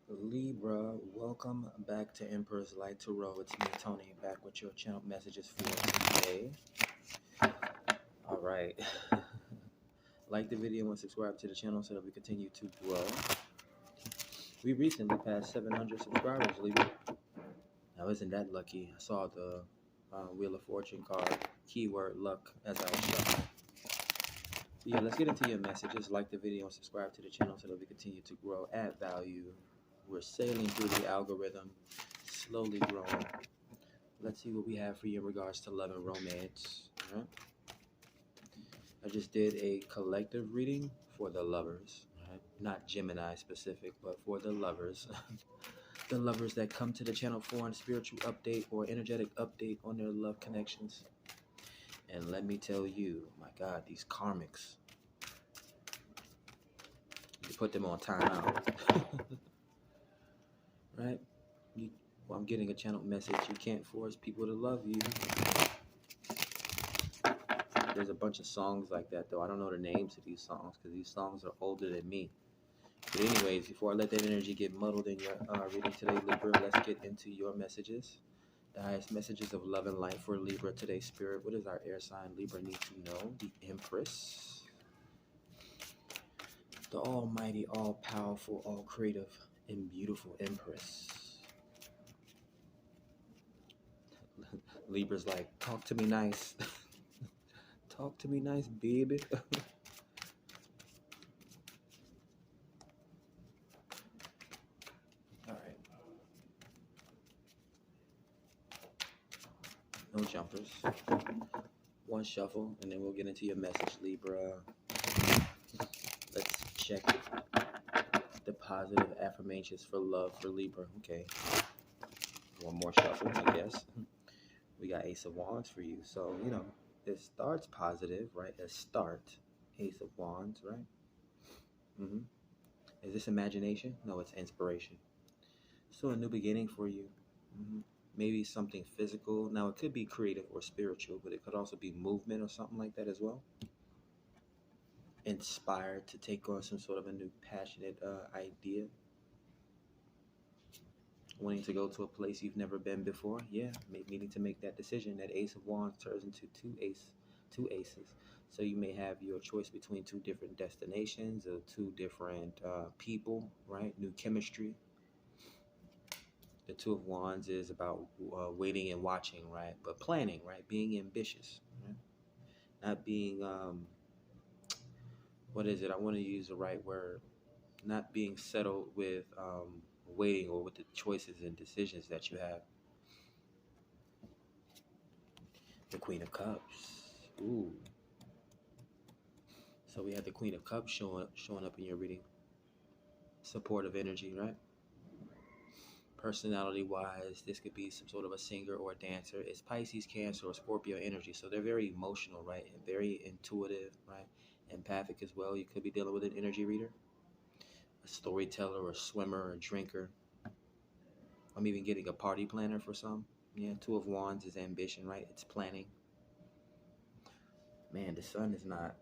Libra, welcome back to Emperor's Light Tarot. It's me, Tony, back with your channel messages for today. All right. Like the video and subscribe to the channel so that we continue to grow. We recently passed 700 subscribers, Libra. Now, isn't that lucky? I saw the Wheel of Fortune card, keyword luck, as I shuffle. Yeah, let's get into your messages. Like the video and subscribe to the channel so that we continue to grow, add value. We're sailing through the algorithm, slowly growing. Let's see what we have for you in regards to love and romance. All right. I just did a collective reading for the lovers, right? Not Gemini specific, but for the lovers. The lovers that come to the channel for a spiritual update or energetic update on their love connections. And let me tell you, my God, these karmics, you put them on timeout. Right? I'm getting a channel message. You can't force people to love you. There's a bunch of songs like that, though. I don't know the names of these songs because these songs are older than me. But anyways, before I let that energy get muddled in your reading today, Libra, let's get into your messages. The highest messages of love and light for Libra today, Spirit. What does our air sign Libra need to know? The Empress. The almighty, all-powerful, all-creative, and beautiful Empress. Libra's like, talk to me nice. Talk to me nice, baby. All right. No jumpers. One shuffle, and then we'll get into your message, Libra. Let's check the positive affirmations for love for Libra. Okay. One more shuffle, I guess. We got Ace of Wands for you. So, it starts positive, right? A start. Ace of Wands, right? Is this imagination? No, it's inspiration. So a new beginning for you. Maybe something physical. Now, it could be creative or spiritual, but it could also be movement or something like that as well. Inspired to take on some sort of a new passionate idea. Wanting to go to a place you've never been before. Yeah, needing to make that decision. That Ace of Wands turns into two aces. So you may have your choice between two different destinations or two different people, right? New chemistry. The Two of Wands is about waiting and watching, right? But planning, right? Being ambitious, right? Not being, what is it? I want to use the right word. Not being settled with waiting or with the choices and decisions that you have. The Queen of Cups. Ooh. So we have the Queen of Cups showing up in your reading. Supportive energy, right? Personality-wise, this could be some sort of a singer or a dancer. It's Pisces, Cancer, or Scorpio energy. So they're very emotional, right? And very intuitive, right? Empathic as well. You could be dealing with an energy reader, a storyteller, or a swimmer, or a drinker. I'm even getting a party planner for some. Yeah, Two of Wands is ambition, right? It's planning. Man, the sun is not...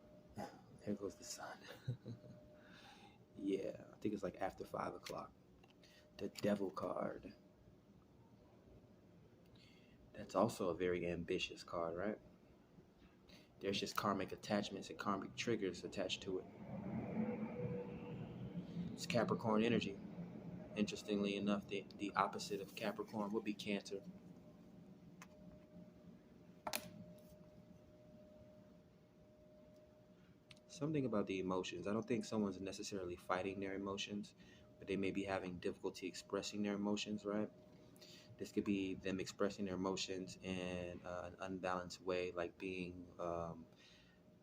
There goes the sun. Yeah, I think it's like after 5 o'clock. The Devil card. That's also a very ambitious card, right? There's just karmic attachments and karmic triggers attached to it. It's Capricorn energy. Interestingly enough, the opposite of Capricorn would be Cancer. Something about the emotions. I don't think someone's necessarily fighting their emotions, but they may be having difficulty expressing their emotions, right? This could be them expressing their emotions in an unbalanced way, like being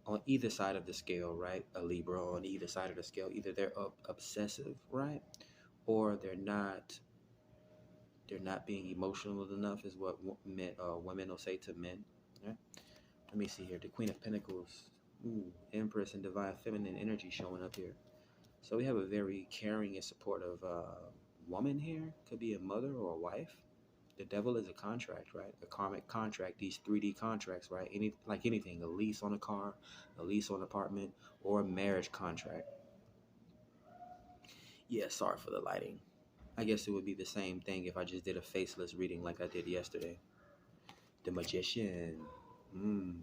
on either side of the scale, right? A Libra on either side of the scale. Either they're obsessive, right? Or they're not being emotional enough, is what women will say to men. Right? Let me see here. The Queen of Pentacles. Ooh, Empress and Divine Feminine energy showing up here. So we have a very caring and supportive woman here. Could be a mother or a wife. The Devil is a contract, right? A karmic contract. These 3D contracts, right? Like anything, a lease on a car, a lease on an apartment, or a marriage contract. Yeah, sorry for the lighting. I guess it would be the same thing if I just did a faceless reading like I did yesterday. The Magician. Mm,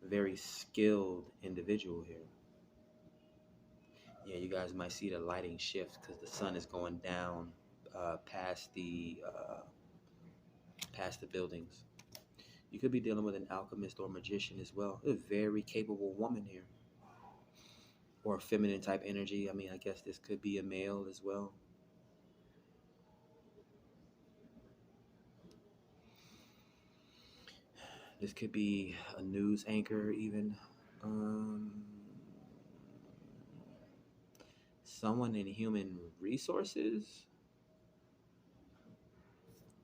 very skilled individual here. Yeah, you guys might see the lighting shift because the sun is going down past the buildings. You could be dealing with an alchemist or magician as well. A very capable woman here, or a feminine type energy. I mean, I guess this could be a male as well. This could be a news anchor, even. Um, Someone in human resources.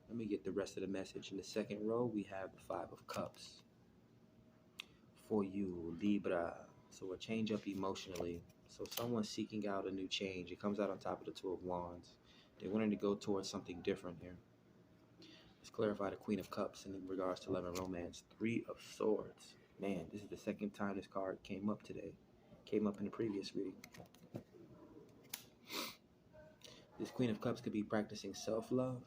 Let me get the rest of the message. In the second row, we have the Five of Cups. For you, Libra. So a change up emotionally. So someone's seeking out a new change. It comes out on top of the Two of Wands. They're wanting to go towards something different here. Let's clarify the Queen of Cups in regards to love and romance. Three of Swords. Man, this is the second time this card came up today. Came up in the previous reading. This Queen of Cups could be practicing self-love.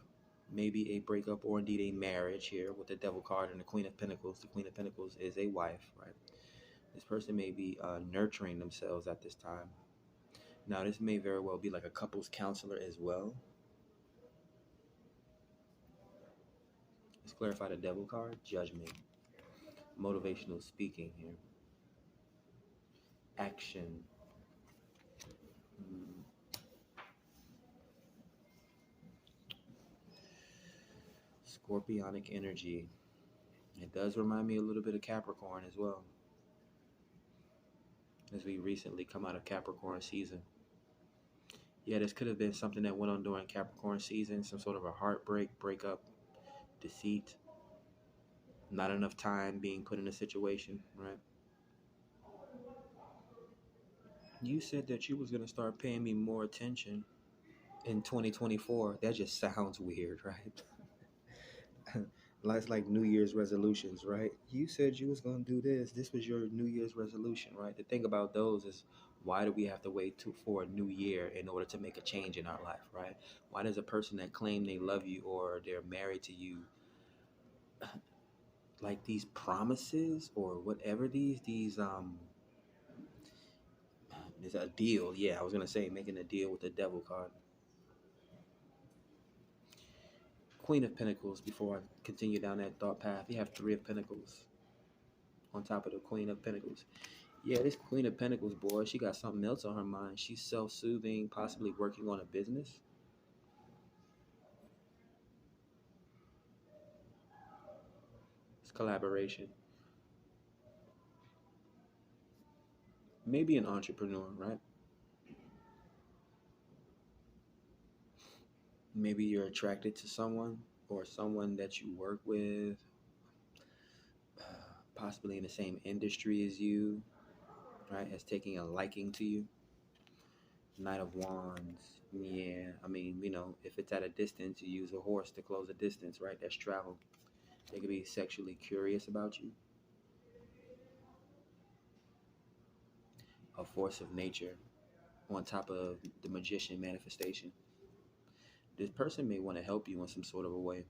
Maybe a breakup or indeed a marriage here with the Devil card and the Queen of Pentacles. The Queen of Pentacles is a wife, right? This person may be nurturing themselves at this time. Now, this may very well be like a couples counselor as well. Let's clarify the Devil card. Judgment. Motivational speaking here. Action. Scorpionic energy. It does remind me a little bit of Capricorn as well, as we recently come out of Capricorn season. Yeah, this could have been something that went on during Capricorn season, some sort of a heartbreak, breakup, deceit, not enough time being put in a situation, right? You said that you was going to start paying me more attention in 2024. That just sounds weird, right? It's like New Year's resolutions, right? You said you was going to do this. This was your New Year's resolution, right? The thing about those is, why do we have to wait for a new year in order to make a change in our life, right? Why does a person that claim they love you or they're married to you, like these promises or whatever there's a deal. Yeah, I was going to say making a deal with the Devil card. Queen of Pentacles, before I continue down that thought path, you have Three of Pentacles on top of the Queen of Pentacles. Yeah, this Queen of Pentacles, boy, she got something else on her mind. She's self-soothing, possibly working on a business. It's collaboration. Maybe an entrepreneur, right? Maybe you're attracted to someone or someone that you work with, possibly in the same industry as you, right? As taking a liking to you. Knight of Wands. Yeah, I mean, if it's at a distance, you use a horse to close a distance, right? That's travel. They could be sexually curious about you. A force of nature on top of the Magician manifestation. This person may want to help you in some sort of a way.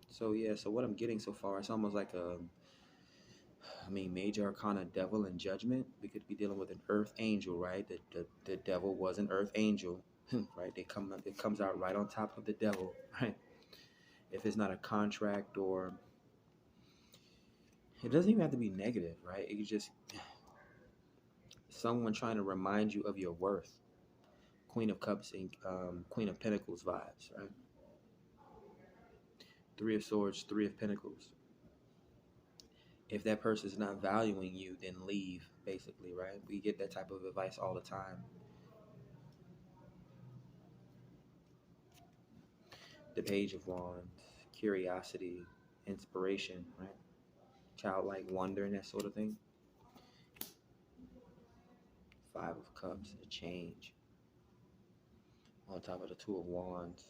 So yeah, so what I'm getting so far, it's almost like Major Arcana, Devil, and Judgment. We could be dealing with an Earth Angel, right? The Devil was an Earth Angel, right? It comes out right on top of the Devil, right? If it's not a contract, or it doesn't even have to be negative, right? It could just someone trying to remind you of your worth. Queen of Cups and Queen of Pentacles vibes, right? Three of Swords, Three of Pentacles. If that person's not valuing you, then leave, basically, right? We get that type of advice all the time. The Page of Wands, curiosity, inspiration, right? Childlike wonder and that sort of thing. Five of Cups, a change. On top of the Two of Wands.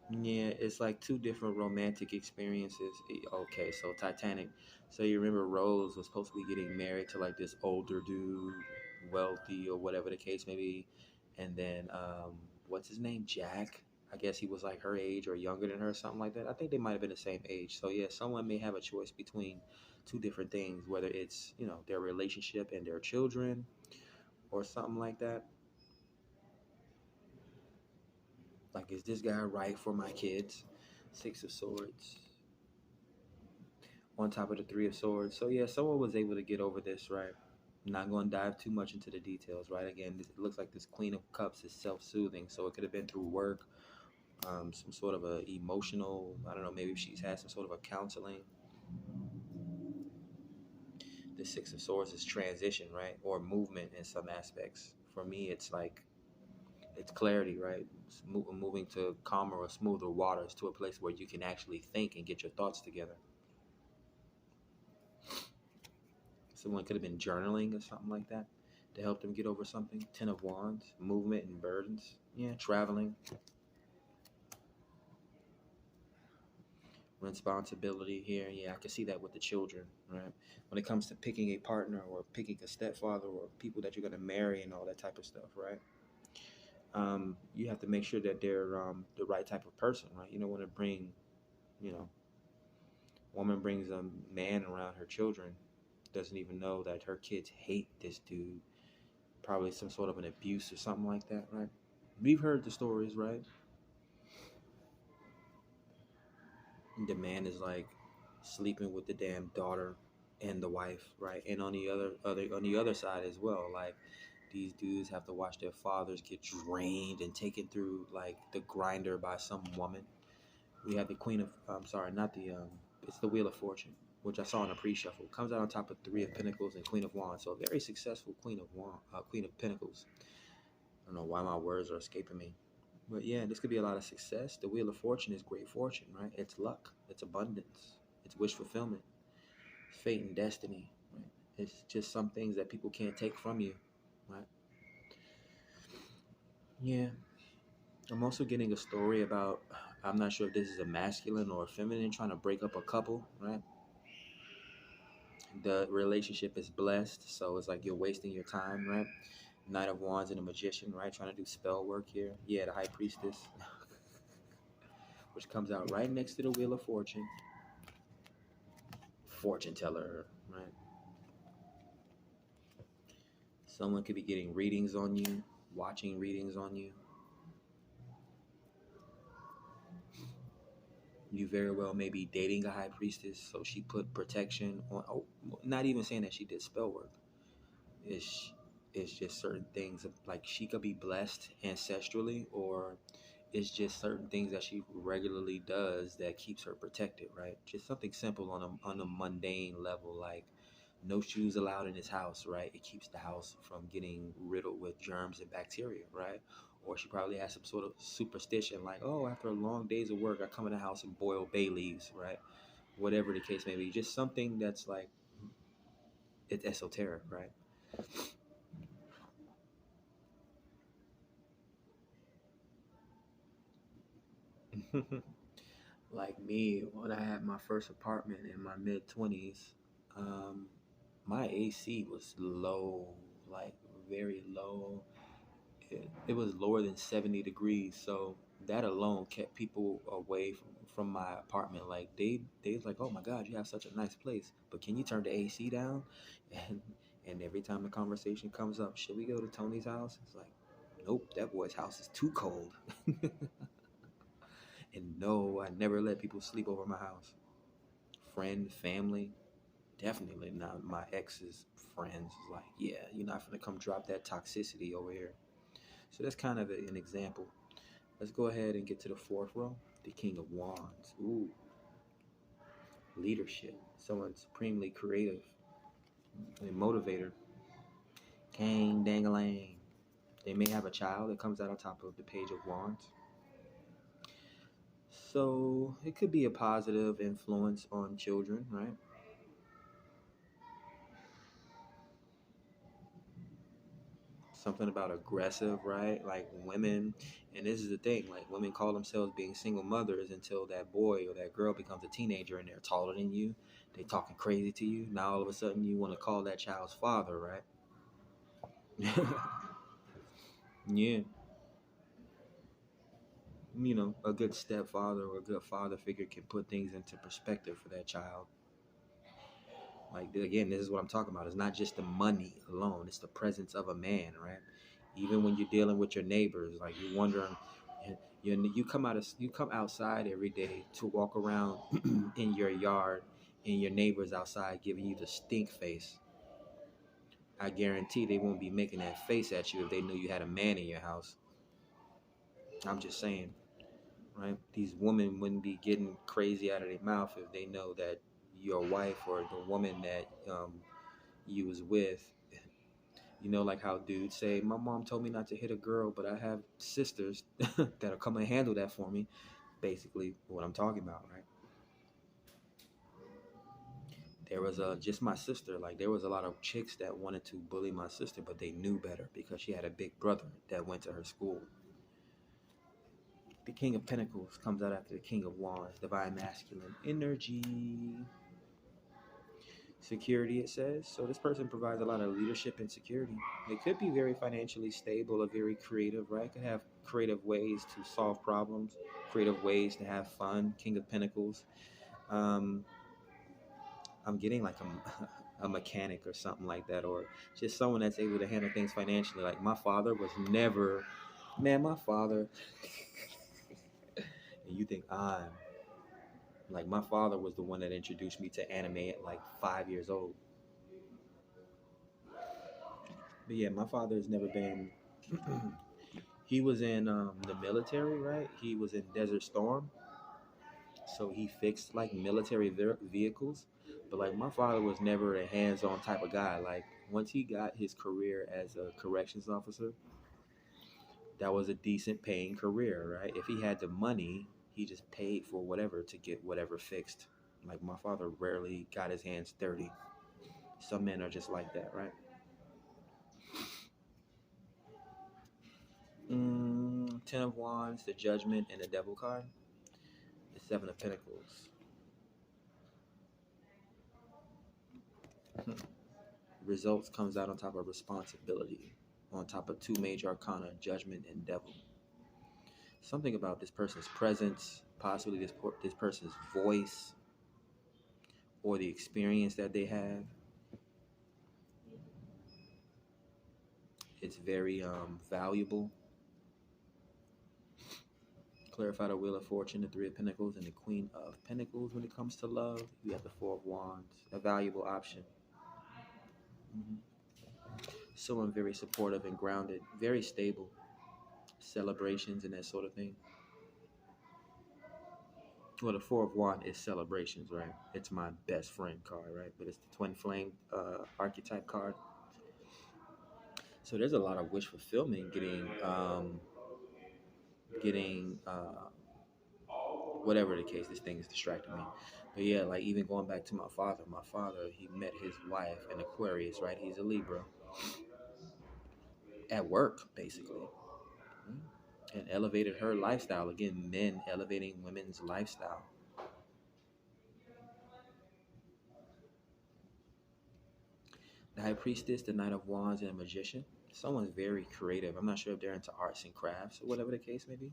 Yeah, it's like two different romantic experiences. Okay, so Titanic. So you remember Rose was supposed to be getting married to like this older dude, wealthy or whatever the case may be, and then what's his name? Jack. I guess he was like her age or younger than her, something like that. I think they might have been the same age. So yeah, someone may have a choice between two different things, whether it's their relationship and their children or something like that. Like, is this guy right for my kids? Six of Swords on top of the Three of Swords. So yeah, someone was able to get over this, right? I'm not going to dive too much into the details, right? Again, it looks like this Queen of Cups is self-soothing, so it could have been through work, some sort of a emotional. I don't know. Maybe she's had some sort of a counseling. The Six of Swords is transition, right, or movement in some aspects. For me, it's like it's clarity, right? It's moving to calmer or smoother waters, to a place where you can actually think and get your thoughts together. Someone could have been journaling or something like that to help them get over something. Ten of Wands, movement and burdens. Yeah, traveling, responsibility here. Yeah, I can see that with the children, right? When it comes to picking a partner or picking a stepfather or people that you're going to marry and all that type of stuff, right? You have to make sure that they're the right type of person, right? You don't want to bring, you know, woman brings a man around her children, doesn't even know that her kids hate this dude, probably some sort of an abuse or something like that, right? We've heard the stories, right? The man is like sleeping with the damn daughter and the wife, right? And on the other side as well, like these dudes have to watch their fathers get drained and taken through like the grinder by some woman. We have the Queen of, I'm sorry, not the, it's the Wheel of Fortune, which I saw in a pre-shuffle. Comes out on top of Three of Pentacles and Queen of Wands. So a very successful Queen of Pentacles. I don't know why my words are escaping me. But yeah, this could be a lot of success. The Wheel of Fortune is great fortune, right? It's luck, it's abundance, it's wish fulfillment, fate and destiny, right? It's just some things that people can't take from you, right? Yeah. I'm also getting a story about, I'm not sure if this is a masculine or a feminine trying to break up a couple, right? The relationship is blessed, so it's like you're wasting your time, right? Knight of Wands and a Magician, right? Trying to do spell work here. Yeah, the High Priestess, which comes out right next to the Wheel of Fortune. Fortune teller, right? Someone could be getting readings on you, watching readings on you. You very well may be dating a high priestess, so she put protection on. Oh, not even saying that she did spell work. It's just certain things like she could be blessed ancestrally, or it's just certain things that she regularly does that keeps her protected, right? Just something simple on a mundane level, like no shoes allowed in his house, right? It keeps the house from getting riddled with germs and bacteria, right? Or she probably has some sort of superstition, like, oh, after a long days of work, I come in the house and boil bay leaves, right? Whatever the case may be, just something that's like it's esoteric, right? Like me, when I had my first apartment in my mid 20s, um, my AC was low, like very low. It was lower than 70 degrees, so that alone kept people away from my apartment. Like they was like, oh my God, you have such a nice place, but can you turn the AC down? And and every time the conversation comes up, should we go to Tony's house? It's like, nope, that boy's house is too cold. And no, I never let people sleep over my house. Friend, family, definitely not my ex's friends. Like, yeah, you're not gonna come drop that toxicity over here. So that's kind of an example. Let's go ahead and get to the fourth row. The King of Wands. Ooh, leadership. Someone supremely creative, a motivator. Kang dangalang. They may have a child that comes out on top of the Page of Wands. So it could be a positive influence on children, right? Something about aggressive, right? Like women, and this is the thing, like women call themselves being single mothers until that boy or that girl becomes a teenager and they're taller than you. They talking crazy to you. Now all of a sudden you want to call that child's father, right? Yeah. A good stepfather or a good father figure can put things into perspective for that child. Like again, this is what I'm talking about. It's not just the money alone; it's the presence of a man, right? Even when you're dealing with your neighbors, like you're wondering, you come outside every day to walk around in your yard, and your neighbors outside giving you the stink face. I guarantee they won't be making that face at you if they knew you had a man in your house. I'm just saying, right? These women wouldn't be getting crazy out of their mouth if they know that your wife or the woman that you was with, like how dudes say, my mom told me not to hit a girl, but I have sisters that'll come and handle that for me. Basically, what I'm talking about, right? There was just my sister. Like there was a lot of chicks that wanted to bully my sister, but they knew better because she had a big brother that went to her school. The King of Pentacles comes out after the King of Wands, divine masculine energy. Security, it says. So this person provides a lot of leadership and security. They could be very financially stable or very creative, right? Could have creative ways to solve problems, creative ways to have fun. King of Pentacles. Um, I'm getting like a mechanic or something like that, or just someone that's able to handle things financially. Like my father was never, man, my father, and you think I'm, like my father was the one that introduced me to anime at like 5 years old. But yeah, my father has never been. He was in the military, right? He was in Desert Storm, so he fixed like military vehicles. But like my father was never a hands-on type of guy. Like once he got his career as a corrections officer, that was a decent paying career, right? If he had the money, he just paid for whatever to get whatever fixed. Like my father rarely got his hands dirty. Some men are just like that, right? 10 of Wands, the Judgment, and the Devil card. The 7 of Pentacles. Results comes out on top of responsibility, on top of 2 major arcana, Judgment and Devil. Something about this person's presence, possibly this person's voice, or the experience that they have. It's very valuable. Clarify the Wheel of Fortune, the 3 of Pentacles, and the Queen of Pentacles. When it comes to love, you have the 4 of Wands, a valuable option. Someone very supportive and grounded, very stable. Celebrations and that sort of thing. Well, the 4 of Wands is celebrations, right? It's my best friend card, right? But it's the twin flame archetype card. So there's a lot of wish fulfillment getting whatever the case. This thing is distracting me. But yeah, like even going back to my father, he met his wife, an Aquarius, right? He's a Libra. At work, basically. And elevated her lifestyle. Again, men elevating women's lifestyle. The High Priestess, the Knight of Wands, and a Magician. Someone's very creative. I'm not sure if they're into arts and crafts or whatever the case may be.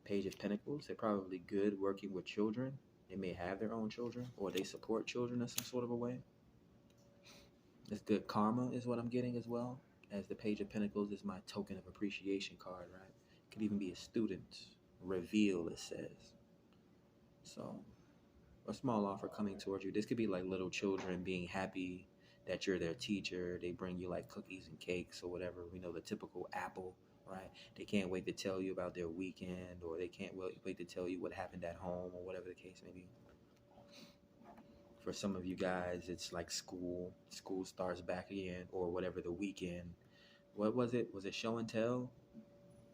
Page of Pentacles. They're probably good working with children. They may have their own children, or they support children in some sort of a way. It's good karma is what I'm getting as well. As the Page of Pentacles is my token of appreciation card, right? Could even be a student. Reveal, it says. So, a small offer coming towards you. This could be like little children being happy that you're their teacher. They bring you like cookies and cakes or whatever. We know the typical apple, right? They can't wait to tell you about their weekend, or they can't wait to tell you what happened at home, or whatever the case may be. For some of you guys, it's like school. School starts back again, or whatever the weekend. What was it? Was it show and tell?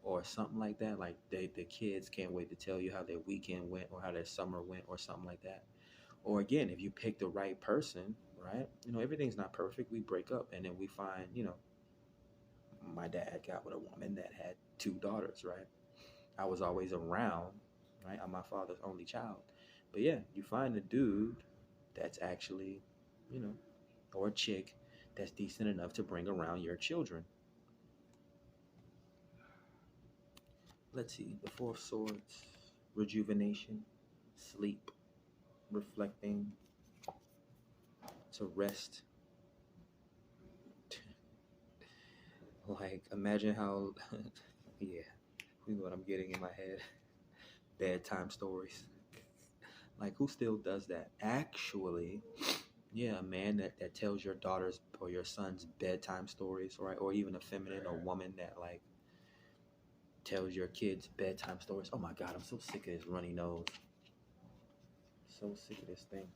Or something like that? Like the kids can't wait to tell you how their weekend went, or how their summer went, or something like that. Or again, if you pick the right person, right? Everything's not perfect. We break up and then we find, my dad got with a woman that had two daughters, right? I was always around, right? I'm my father's only child. But yeah, you find a dude that's actually, you know, or a chick that's decent enough to bring around your children. Let's see, the Four of Swords, rejuvenation, sleep, reflecting, to rest. Like, imagine how, yeah, you know what I'm getting in my head. Bedtime stories. Like, who still does that? Actually, yeah, a man that tells your daughters or your sons bedtime stories, right? Or even a feminine or woman that, like, tells your kids bedtime stories. Oh my God, I'm so sick of this runny nose. So sick of this thing.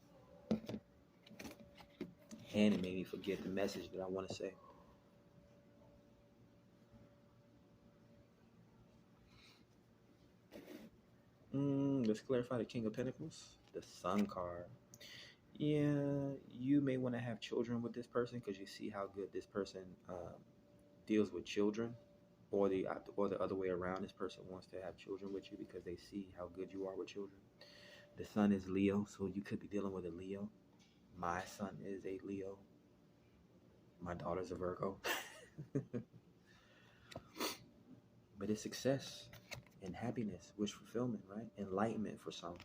And it made me forget the message that I want to say. Let's clarify the King of Pentacles, the Sun card. Yeah, you may want to have children with this person because you see how good this person deals with children, or the other way around. This person wants to have children with you because they see how good you are with children. The Sun is Leo, so you could be dealing with a Leo. My son is a Leo. My daughter's a Virgo. But it's success and happiness, wish fulfillment, right? Enlightenment for some.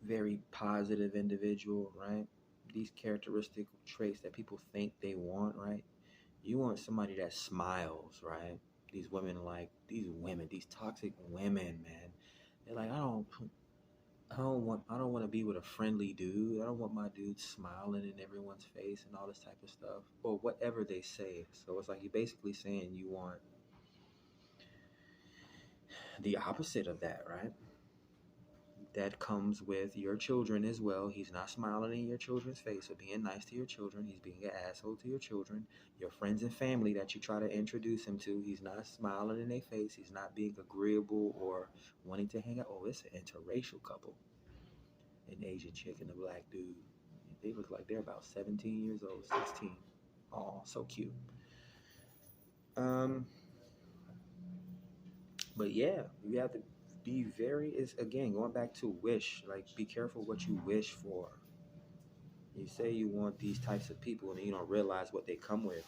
Very positive individual, right? These characteristic traits that people think they want, right? You want somebody that smiles, right? These women, these toxic women, man. They're like, I don't want to be with a friendly dude. I don't want my dude smiling in everyone's face and all this type of stuff, or whatever they say. So it's like you're basically saying you want the opposite of that, right? That comes with your children as well. He's not smiling in your children's face or being nice to your children. He's being an asshole to your children. Your friends and family that you try to introduce him to, he's not smiling in their face. He's not being agreeable or wanting to hang out. Oh, it's an interracial couple. An Asian chick and a black dude. They look like they're about 17 years old, 16. Oh, so cute. But yeah, you have to be very, is again going back to wish, like be careful what you wish for. You say you want these types of people and you don't realize what they come with.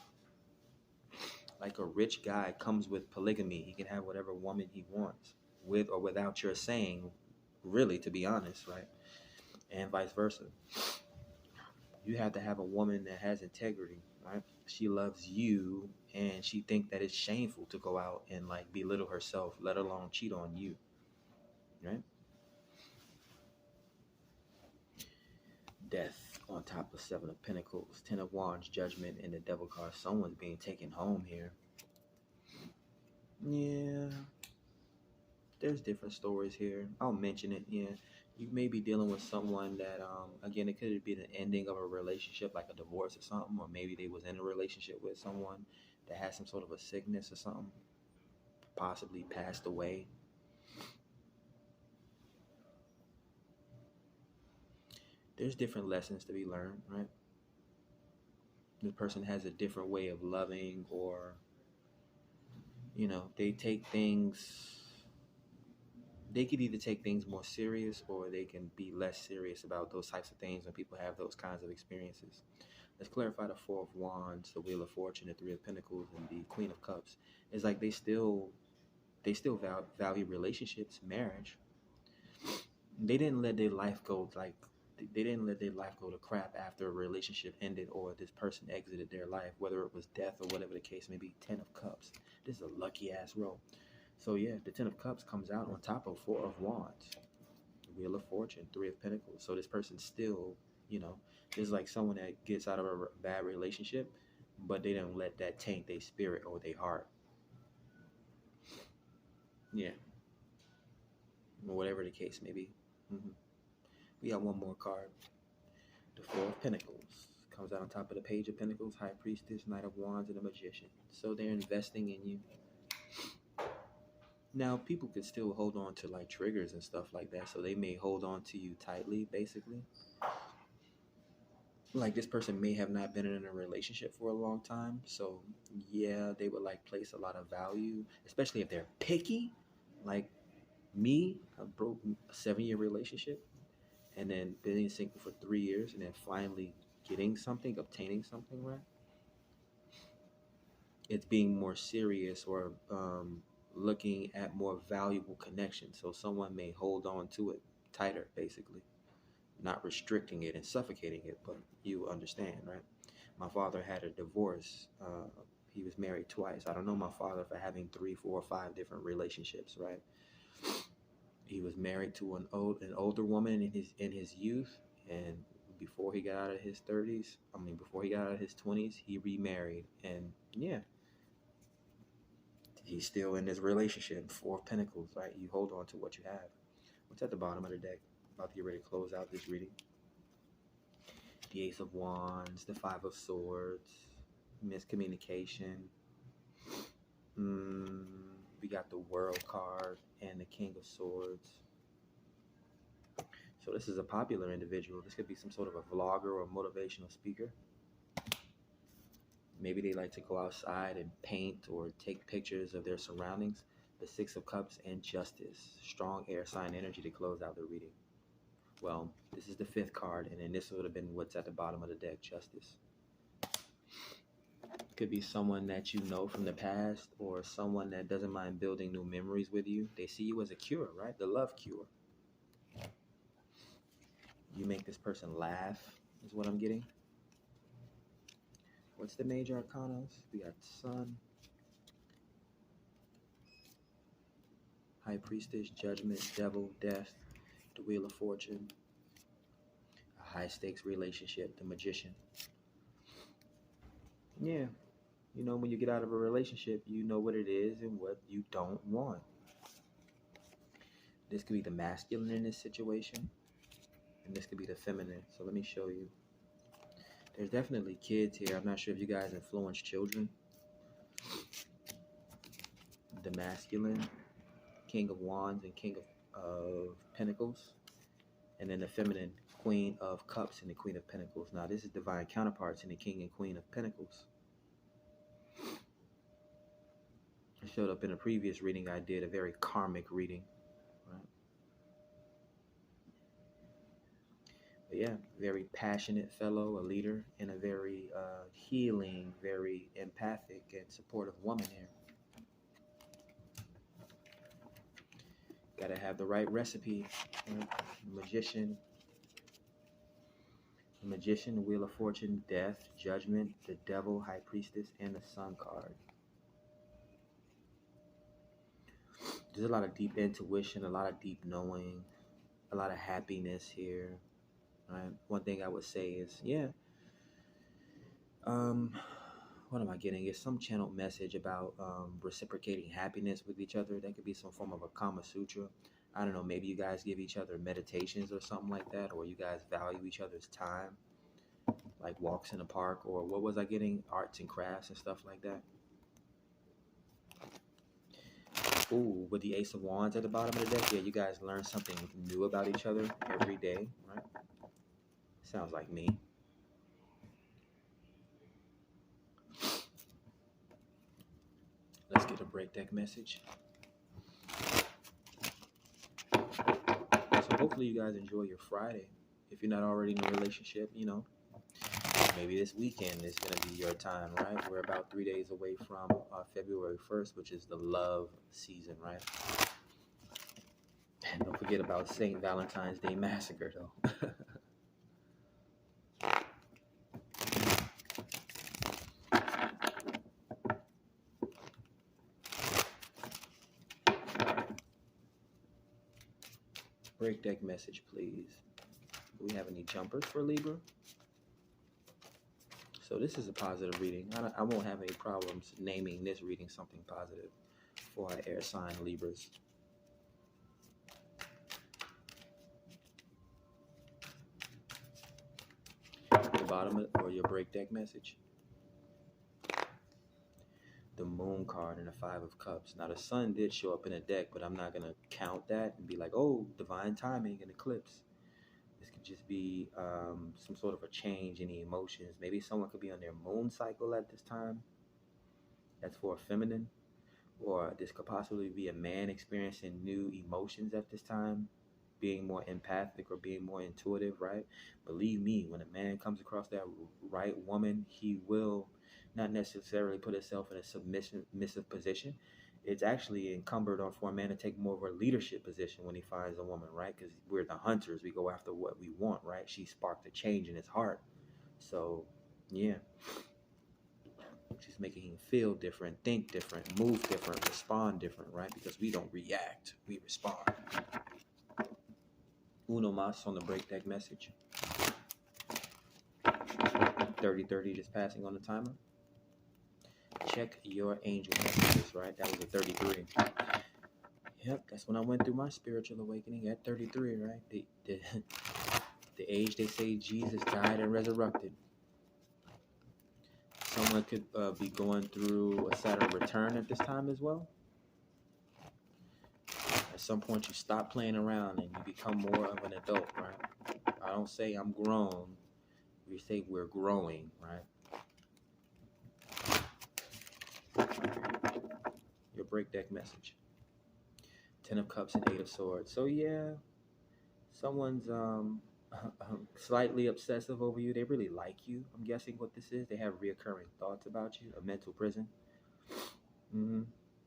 Like a rich guy comes with polygamy. He can have whatever woman he wants, with or without your saying, really, to be honest, right? And vice versa. You have to have a woman that has integrity, right? She loves you and she think that it's shameful to go out and like belittle herself, let alone cheat on you, right? Death on top of Seven of Pentacles, Ten of Wands, Judgment, and the Devil card. Someone's being taken home here. Yeah, there's different stories here. I'll mention it. Yeah, you may be dealing with someone that, again, it could be the ending of a relationship, like a divorce or something, or maybe they was in a relationship with someone that had some sort of a sickness or something, possibly passed away. There's different lessons to be learned, right? The person has a different way of loving, or they take things, they could either take things more serious or they can be less serious about those types of things when people have those kinds of experiences. Let's clarify the Four of Wands, the Wheel of Fortune, the Three of Pentacles, and the Queen of Cups. It's like they still value relationships, marriage. They didn't let their life go to crap after a relationship ended or this person exited their life, whether it was death or whatever the case may be. 10 of Cups. This is a lucky ass row. So yeah, the 10 of Cups comes out on top of Four of Wands, Wheel of Fortune, Three of Pentacles. So this person still, is like someone that gets out of a bad relationship, but they don't let that taint their spirit or their heart. Yeah. Whatever the case may be. We got one more card. The Four of Pentacles comes out on top of the Page of Pentacles, High Priestess, Knight of Wands, and the Magician. So they're investing in you. Now, people could still hold on to like triggers and stuff like that, so they may hold on to you tightly, basically. Like this person may have not been in a relationship for a long time, so yeah, they would like place a lot of value, especially if they're picky. Like me, I broke a 7-year relationship and then being single for 3 years and then finally getting something, obtaining something, right? It's being more serious or looking at more valuable connections. So someone may hold on to it tighter, basically, not restricting it and suffocating it, but you understand, right? My father had a divorce. He was married twice. I don't know my father for having 3, 4, 5 different relationships, right? He was married to an older woman in his youth, and before he got out of his 30s, before he got out of his 20s, he remarried, and yeah, he's still in this relationship. 4 of Pentacles, right? You hold on to what you have. What's at the bottom of the deck? About to get ready to close out this reading. The Ace of Wands, the Five of Swords, miscommunication. We got the World card and the King of Swords. So this is a popular individual. This could be some sort of a vlogger or motivational speaker. Maybe they like to go outside and paint or take pictures of their surroundings. The Six of Cups and Justice. Strong air sign energy to close out the reading. Well, this is the 5th card, and then this would have been what's at the bottom of the deck, Justice. Could be someone that you know from the past or someone that doesn't mind building new memories with you. They see you as a cure, right? The love cure. You make this person laugh is what I'm getting. What's the major arcanas? We got Sun, High Priestess, Judgment, Devil, Death, the Wheel of Fortune, a high stakes relationship, the Magician. Yeah, you know, when you get out of a relationship, you know what it is and what you don't want. This could be the masculine in this situation, and this could be the feminine. So let me show you. There's definitely kids here. I'm not sure if you guys influence children. The masculine, King of Wands and King of Pentacles. And then the feminine, Queen of Cups and the Queen of Pentacles. Now this is divine counterparts in the King and Queen of Pentacles. It showed up in a previous reading I did, a very karmic reading. Right? But yeah, very passionate fellow, a leader, and a very healing, very empathic and supportive woman here. Gotta have the right recipe. Right? Magician, Wheel of Fortune, Death, Judgment, the Devil, High Priestess, and the Sun card. There's a lot of deep intuition, a lot of deep knowing, a lot of happiness here. Right? One thing I would say is, yeah, what am I getting? It's some channeled message about reciprocating happiness with each other. That could be some form of a Kama Sutra. I don't know, maybe you guys give each other meditations or something like that, or you guys value each other's time, like walks in the park, or what was I getting? Arts and crafts and stuff like that. Ooh, with the Ace of Wands at the bottom of the deck, yeah, you guys learn something new about each other every day, right? Sounds like me. Let's get a break deck message. So hopefully you guys enjoy your Friday. If you're not already in a relationship, you know, maybe this weekend is going to be your time, right? We're about 3 days away from February 1st, which is the love season, right? And don't forget about St. Valentine's Day Massacre, though. Break deck message, please. Do we have any jumpers for Libra? So this is a positive reading. I won't have any problems naming this reading something positive for our air sign Libras. At the bottom or your break deck message. The Moon card and the 5 of Cups. Now the Sun did show up in the deck, but I'm not going to count that and be like, oh, divine timing and eclipse. could just be some sort of a change in the emotions. Maybe someone could be on their moon cycle at this time. That's for a feminine. Or this could possibly be a man experiencing new emotions at this time, being more empathic or being more intuitive, right? Believe me, when a man comes across that right woman, he will not necessarily put himself in a submissive position. It's actually incumbent on for a man to take more of a leadership position when he finds a woman, right? Because we're the hunters. We go after what we want, right? She sparked a change in his heart. So, yeah. She's making him feel different, think different, move different, respond different, right? Because we don't react, we respond. Uno mas on the break deck message. 3030 just passing on the timer. Check your angel messages, right? That was a 33. Yep, that's when I went through my spiritual awakening at 33, right? The age they say Jesus died and resurrected. Someone could be going through a Saturn return at this time as well. At some point, you stop playing around and you become more of an adult, right? I don't say I'm grown. We say we're growing, right? Your break deck message. 10 of Cups and 8 of Swords. So yeah, someone's slightly obsessive over you. They really like you. I'm guessing what this is. They have reoccurring thoughts about you. A mental prison.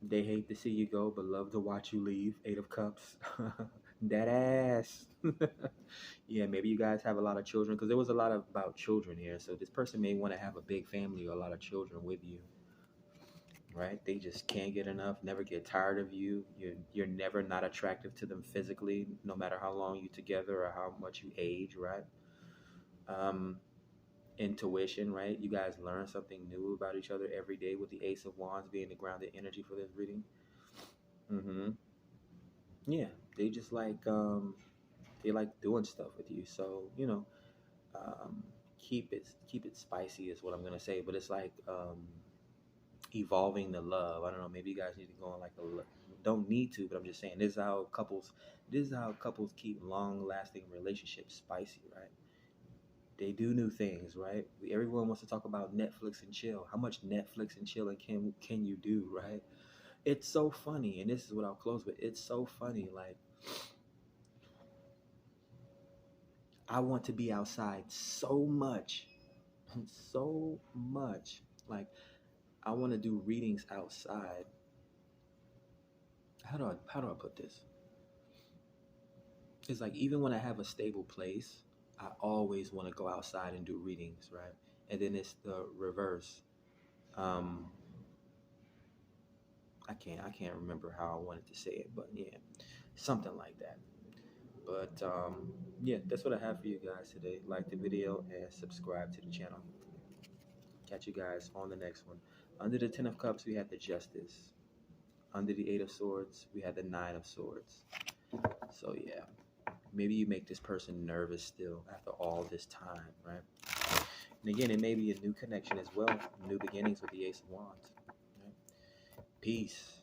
They hate to see you go, but love to watch you leave. 8 of Cups. That ass. Yeah, maybe you guys have a lot of children, because there was a lot about children here. So this person may want to have a big family or a lot of children with you. Right? They just can't get enough, never get tired of you. You're never not attractive to them physically, no matter how long you together or how much you age, right? Intuition, right? You guys learn something new about each other every day, with the Ace of Wands being the grounded energy for this reading. Yeah, they just like they like doing stuff with you. So keep it spicy is what I'm gonna say. But it's like evolving the love. I don't know. Maybe you guys need to go on like don't need to, but I'm just saying this is how couples keep long lasting relationships spicy, right? They do new things, right? Everyone wants to talk about Netflix and chill. How much Netflix and chilling can you do, right? It's so funny, and this is what I'll close with. It's so funny, like I want to be outside so much, so much. Like I want to do readings outside. How do I put this? It's like even when I have a stable place, I always want to go outside and do readings, right? And then it's the reverse. I can't remember how I wanted to say it, but yeah, something like that. But yeah, that's what I have for you guys today. Like the video and subscribe to the channel. Catch you guys on the next one. Under the 10 of Cups, we had the Justice. Under the 8 of Swords, we had the 9 of Swords. So yeah, maybe you make this person nervous still after all this time, right? And again, it may be a new connection as well. New beginnings with the Ace of Wands. Right? Peace.